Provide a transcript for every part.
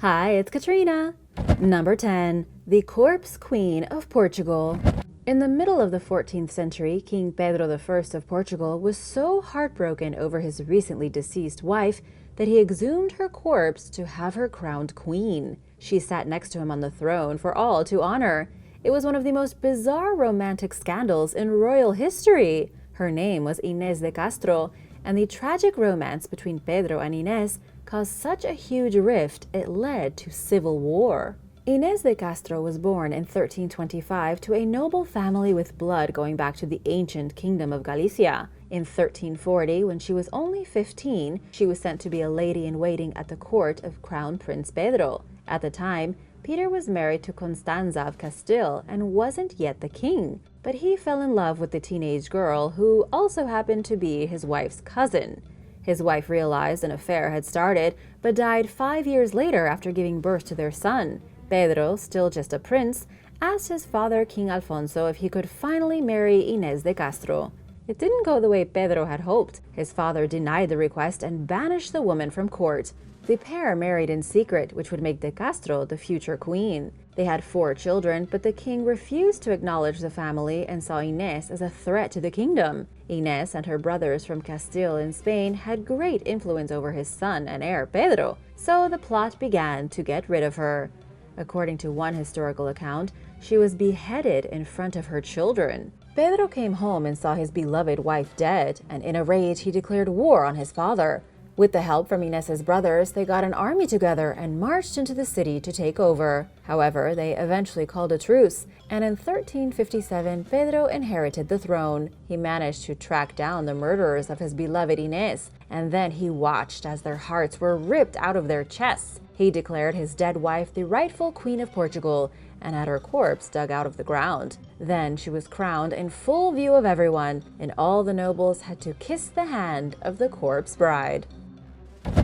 Hi, it's Katrina. Number 10. The Corpse Queen of Portugal. In the middle of the 14th century, King Pedro I of Portugal was so heartbroken over his recently deceased wife that he exhumed her corpse to have her crowned queen. She sat next to him on the throne for all to honor. It was one of the most bizarre romantic scandals in royal history. Her name was Inés de Castro, and the tragic romance between Pedro and Inés caused such a huge rift it led to civil war. Inés de Castro was born in 1325 to a noble family with blood going back to the ancient kingdom of Galicia. In 1340, when she was only 15, she was sent to be a lady-in-waiting at the court of Crown Prince Pedro. At the time, Peter was married to Constanza of Castile and wasn't yet the king, but he fell in love with the teenage girl who also happened to be his wife's cousin. His wife realized an affair had started, but died 5 years later after giving birth to their son. Pedro, still just a prince, asked his father, King Alfonso, if he could finally marry Inés de Castro. It didn't go the way Pedro had hoped. His father denied the request and banished the woman from court. The pair married in secret, which would make de Castro the future queen. They had 4 children, but the king refused to acknowledge the family and saw Inés as a threat to the kingdom. Inés and her brothers from Castile in Spain had great influence over his son and heir Pedro, so the plot began to get rid of her. According to one historical account, she was beheaded in front of her children. Pedro came home and saw his beloved wife dead, and in a rage he declared war on his father. With the help from Inés's brothers, they got an army together and marched into the city to take over. However, they eventually called a truce, and in 1357, Pedro inherited the throne. He managed to track down the murderers of his beloved Inés, and then he watched as their hearts were ripped out of their chests. He declared his dead wife the rightful Queen of Portugal and had her corpse dug out of the ground. Then she was crowned in full view of everyone, and all the nobles had to kiss the hand of the corpse bride.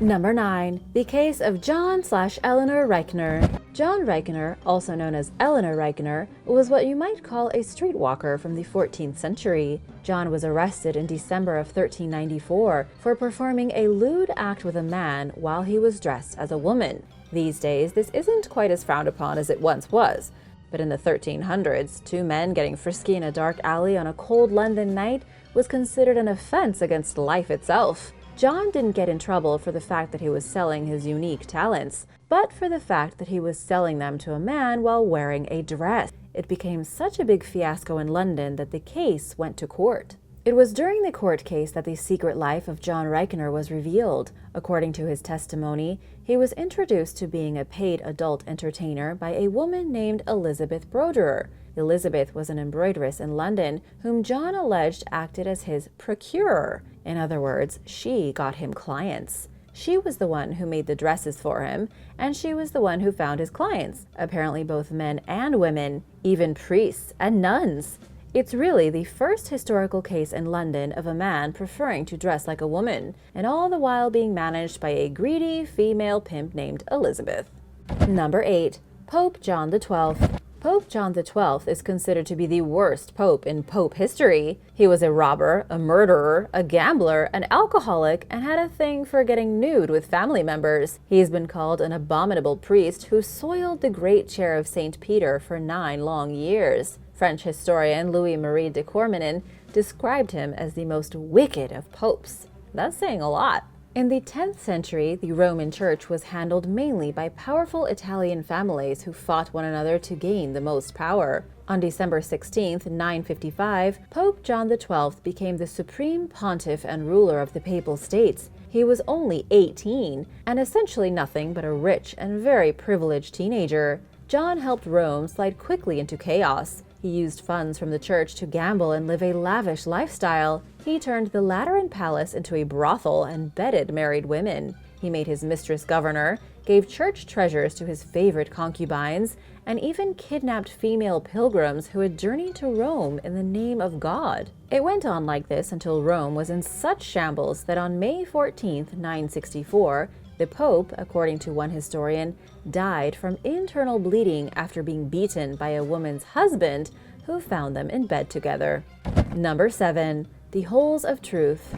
Number 9. The Case of John/Eleanor Reichner. John Reichner, also known as Eleanor Reichner, was what you might call a streetwalker from the 14th century. John was arrested in December of 1394 for performing a lewd act with a man while he was dressed as a woman. These days, this isn't quite as frowned upon as it once was. But in the 1300s, 2 men getting frisky in a dark alley on a cold London night was considered an offense against life itself. John didn't get in trouble for the fact that he was selling his unique talents, but for the fact that he was selling them to a man while wearing a dress. It became such a big fiasco in London that the case went to court. It was during the court case that the secret life of John Reichner was revealed. According to his testimony, he was introduced to being a paid adult entertainer by a woman named Elizabeth Broderer. Elizabeth was an embroideress in London whom John alleged acted as his procurer. In other words, she got him clients. She was the one who made the dresses for him, and she was the one who found his clients, apparently both men and women, even priests and nuns. It's really the first historical case in London of a man preferring to dress like a woman, and all the while being managed by a greedy female pimp named Elizabeth. Number 8. Pope John XII. Pope John XII is considered to be the worst pope in pope history. He was a robber, a murderer, a gambler, an alcoholic, and had a thing for getting nude with family members. He's been called an abominable priest who soiled the great chair of St. Peter for 9 long years. French historian Louis-Marie de Cormenin described him as the most wicked of popes. That's saying a lot. In the 10th century, the Roman Church was handled mainly by powerful Italian families who fought one another to gain the most power. On December 16, 955, Pope John XII became the supreme pontiff and ruler of the Papal States. He was only 18, and essentially nothing but a rich and very privileged teenager. John helped Rome slide quickly into chaos. He used funds from the church to gamble and live a lavish lifestyle. He turned the Lateran Palace into a brothel and bedded married women. He made his mistress governor, gave church treasures to his favorite concubines, and even kidnapped female pilgrims who had journeyed to Rome in the name of God. It went on like this until Rome was in such shambles that on May 14, 964, the Pope, according to one historian, died from internal bleeding after being beaten by a woman's husband who found them in bed together. Number 7. The Holes of Truth.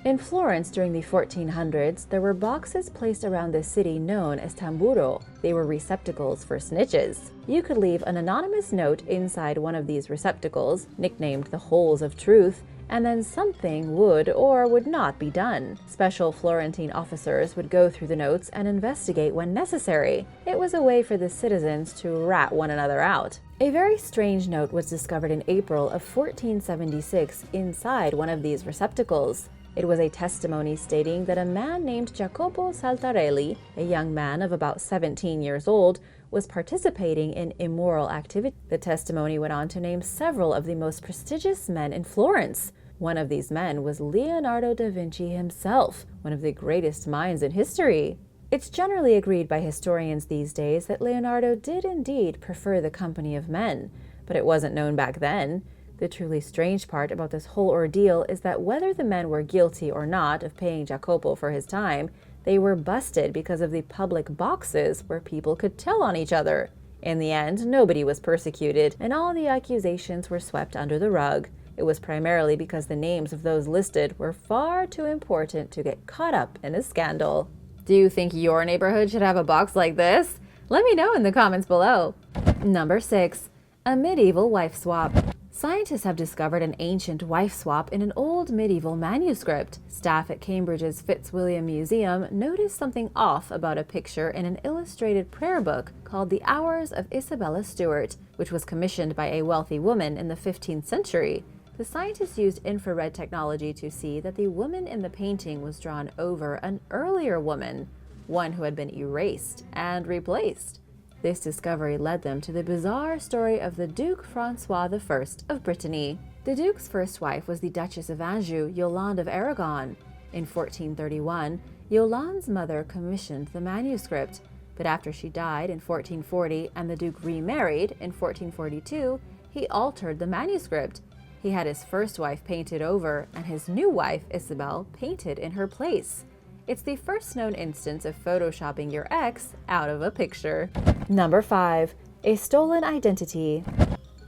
In Florence during the 1400s, there were boxes placed around the city known as tamburo. They were receptacles for snitches. You could leave an anonymous note inside one of these receptacles, nicknamed the holes of truth, and then something would or would not be done. Special Florentine officers would go through the notes and investigate when necessary. It was a way for the citizens to rat one another out. A very strange note was discovered in April of 1476 inside one of these receptacles. It was a testimony stating that a man named Jacopo Saltarelli, a young man of about 17 years old, was participating in immoral activity. The testimony went on to name several of the most prestigious men in Florence. One of these men was Leonardo da Vinci himself, one of the greatest minds in history. It's generally agreed by historians these days that Leonardo did indeed prefer the company of men, but it wasn't known back then. The truly strange part about this whole ordeal is that whether the men were guilty or not of paying Jacopo for his time, they were busted because of the public boxes where people could tell on each other. In the end, nobody was persecuted, and all the accusations were swept under the rug. It was primarily because the names of those listed were far too important to get caught up in a scandal. Do you think your neighborhood should have a box like this? Let me know in the comments below. Number 6. A medieval wife swap. Scientists have discovered an ancient wife swap in an old medieval manuscript. Staff at Cambridge's Fitzwilliam Museum noticed something off about a picture in an illustrated prayer book called The Hours of Isabella Stewart, which was commissioned by a wealthy woman in the 15th century. The scientists used infrared technology to see that the woman in the painting was drawn over an earlier woman, one who had been erased and replaced. This discovery led them to the bizarre story of the Duke Francois I of Brittany. The Duke's first wife was the Duchess of Anjou, Yolande of Aragon. In 1431, Yolande's mother commissioned the manuscript, but after she died in 1440 and the Duke remarried in 1442, he altered the manuscript. He had his first wife painted over and his new wife, Isabel, painted in her place. It's the first known instance of photoshopping your ex out of a picture. Number 5. A stolen identity.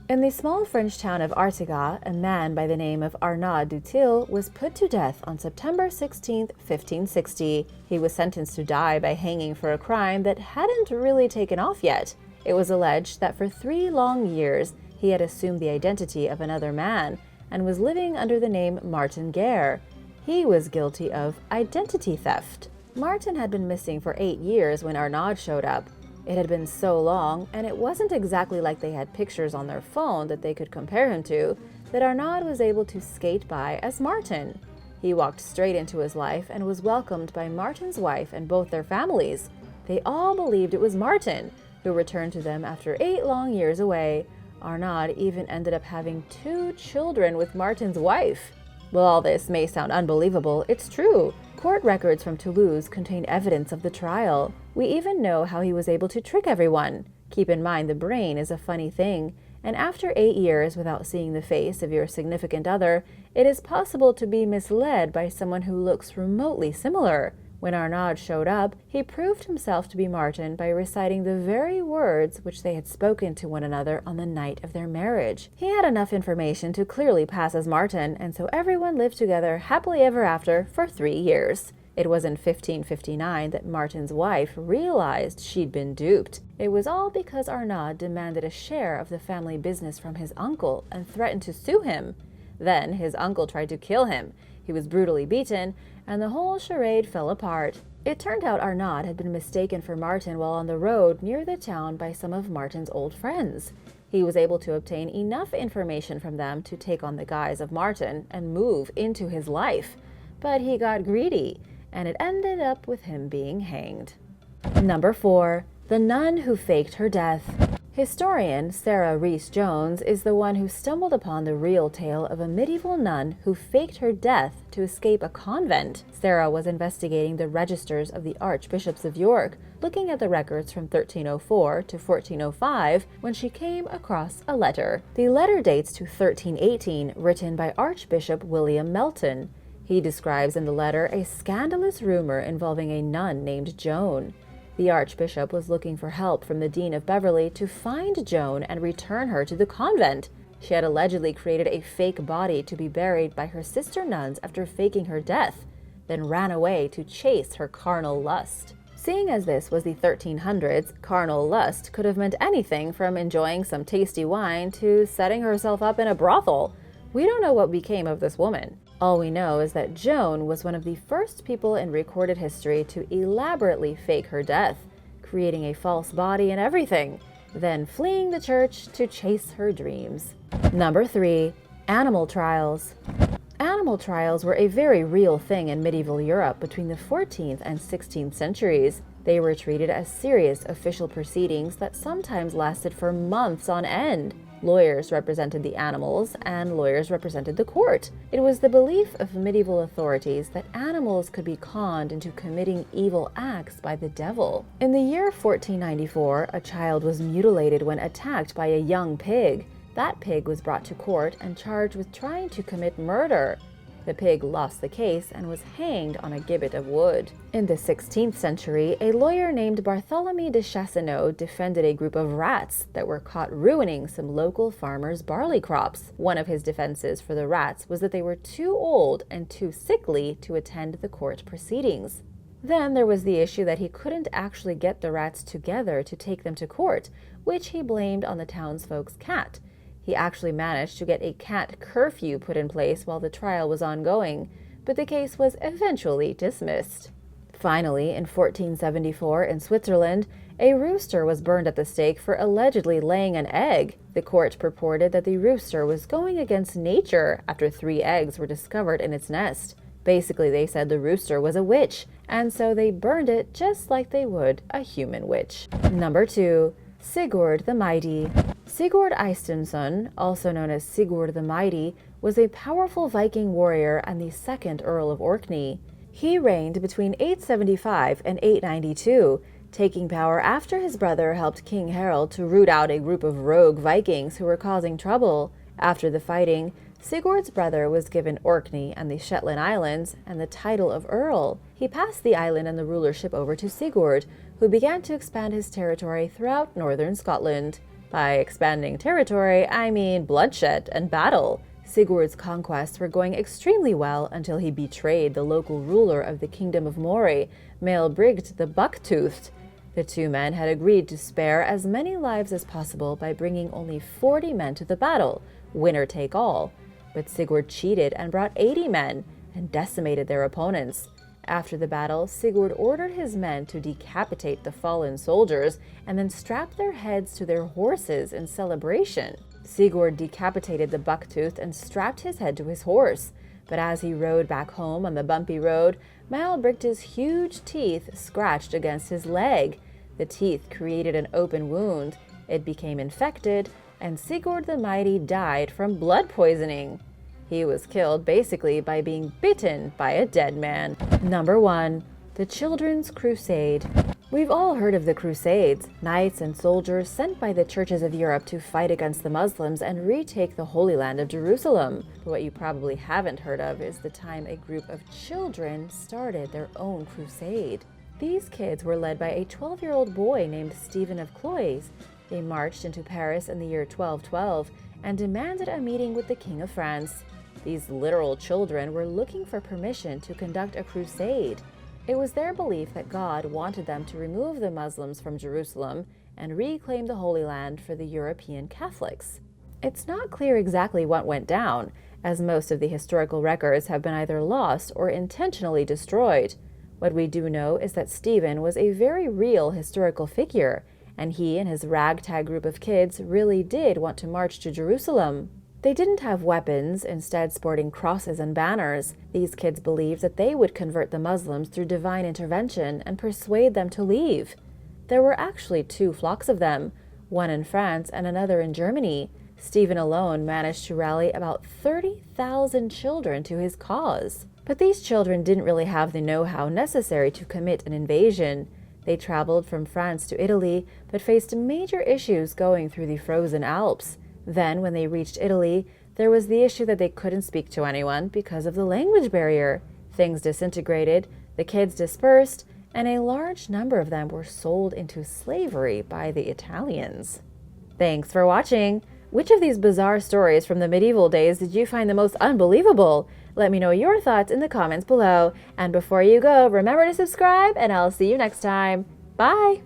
In the small French town of Artigas, a man by the name of Arnaud Dutil was put to death on September 16, 1560. He was sentenced to die by hanging for a crime that hadn't really taken off yet. It was alleged that for 3 long years, he had assumed the identity of another man and was living under the name Martin Guerre. He was guilty of identity theft. Martin had been missing for 8 years when Arnaud showed up. It had been so long, and it wasn't exactly like they had pictures on their phone that they could compare him to, that Arnaud was able to skate by as Martin. He walked straight into his life and was welcomed by Martin's wife and both their families. They all believed it was Martin, who returned to them after 8 long years away. Arnaud even ended up having 2 children with Martin's wife. While all this may sound unbelievable, it's true. Court records from Toulouse contain evidence of the trial. We even know how he was able to trick everyone. Keep in mind the brain is a funny thing, and after 8 years without seeing the face of your significant other, it is possible to be misled by someone who looks remotely similar. When Arnaud showed up, he proved himself to be Martin by reciting the very words which they had spoken to one another on the night of their marriage. He had enough information to clearly pass as Martin, and so everyone lived together happily ever after for 3 years. It was in 1559 that Martin's wife realized she'd been duped. It was all because Arnaud demanded a share of the family business from his uncle and threatened to sue him. Then his uncle tried to kill him. He was brutally beaten, and the whole charade fell apart. It turned out Arnaud had been mistaken for Martin while on the road near the town by some of Martin's old friends. He was able to obtain enough information from them to take on the guise of Martin and move into his life. But he got greedy, and it ended up with him being hanged. Number 4. The nun who faked her death. Historian Sarah Rhys Jones is the one who stumbled upon the real tale of a medieval nun who faked her death to escape a convent. Sarah was investigating the registers of the archbishops of York, looking at the records from 1304 to 1405 when she came across a letter. The letter dates to 1318, written by Archbishop William Melton. He describes in the letter a scandalous rumor involving a nun named Joan. The archbishop was looking for help from the Dean of Beverley to find Joan and return her to the convent. She had allegedly created a fake body to be buried by her sister nuns after faking her death, then ran away to chase her carnal lust. Seeing as this was the 1300s, carnal lust could have meant anything from enjoying some tasty wine to setting herself up in a brothel. We don't know what became of this woman. All we know is that Joan was one of the first people in recorded history to elaborately fake her death, creating a false body and everything, then fleeing the church to chase her dreams. Number 3. Animal trials. Animal trials were a very real thing in medieval Europe between the 14th and 16th centuries. They were treated as serious official proceedings that sometimes lasted for months on end. Lawyers represented the animals, and lawyers represented the court. It was the belief of medieval authorities that animals could be conned into committing evil acts by the devil. In the year 1494, a child was mutilated when attacked by a young pig. That pig was brought to court and charged with trying to commit murder. The pig lost the case and was hanged on a gibbet of wood. In the 16th century, a lawyer named Barthélemy de Chassenot defended a group of rats that were caught ruining some local farmers' barley crops. One of his defenses for the rats was that they were too old and too sickly to attend the court proceedings. Then there was the issue that he couldn't actually get the rats together to take them to court, which he blamed on the townsfolk's cat. He actually managed to get a cat curfew put in place while the trial was ongoing, but the case was eventually dismissed. Finally, in 1474 in Switzerland, a rooster was burned at the stake for allegedly laying an egg. The court purported that the rooster was going against nature after 3 eggs were discovered in its nest. Basically, they said the rooster was a witch, and so they burned it just like they would a human witch. Number 2. Sigward the Mighty. Sigurd Eysteinsson, also known as Sigward the Mighty, was a powerful Viking warrior and the 2nd Earl of Orkney. He reigned between 875 and 892, taking power after his brother helped King Harald to root out a group of rogue Vikings who were causing trouble. After the fighting, Sigurd's brother was given Orkney and the Shetland Islands and the title of Earl. He passed the island and the rulership over to Sigurd, who began to expand his territory throughout northern Scotland. By expanding territory, I mean bloodshed and battle. Sigurd's conquests were going extremely well until he betrayed the local ruler of the Kingdom of Moray, Maelbrigd the Buck-Toothed. The 2 men had agreed to spare as many lives as possible by bringing only 40 men to the battle, winner take all. But Sigurd cheated and brought 80 men and decimated their opponents. After the battle, Sigurd ordered his men to decapitate the fallen soldiers and then strap their heads to their horses in celebration. Sigurd decapitated the buck-tooth and strapped his head to his horse, but as he rode back home on the bumpy road, Maelbrigt's huge teeth scratched against his leg. The teeth created an open wound, it became infected, and Sigward the Mighty died from blood poisoning. He was killed basically by being bitten by a dead man. Number 1. The Children's Crusade. We've all heard of the Crusades, knights and soldiers sent by the churches of Europe to fight against the Muslims and retake the Holy Land of Jerusalem. But what you probably haven't heard of is the time a group of children started their own crusade. These kids were led by a 12-year-old boy named Stephen of Cloyes. They marched into Paris in the year 1212 and demanded a meeting with the King of France. These literal children were looking for permission to conduct a crusade. It was their belief that God wanted them to remove the Muslims from Jerusalem and reclaim the Holy Land for the European Catholics. It's not clear exactly what went down, as most of the historical records have been either lost or intentionally destroyed. What we do know is that Stephen was a very real historical figure, and he and his ragtag group of kids really did want to march to Jerusalem. They didn't have weapons, instead sporting crosses and banners. These kids believed that they would convert the Muslims through divine intervention and persuade them to leave. There were actually 2 flocks of them, one in France and another in Germany. Stephen alone managed to rally about 30,000 children to his cause. But these children didn't really have the know-how necessary to commit an invasion. They traveled from France to Italy, but faced major issues going through the frozen Alps. Then, when they reached Italy, there was the issue that they couldn't speak to anyone because of the language barrier. Things disintegrated, the kids dispersed, and a large number of them were sold into slavery by the Italians. Thanks for watching! Which of these bizarre stories from the medieval days did you find the most unbelievable? Let me know your thoughts in the comments below. And before you go, remember to subscribe, and I'll see you next time. Bye!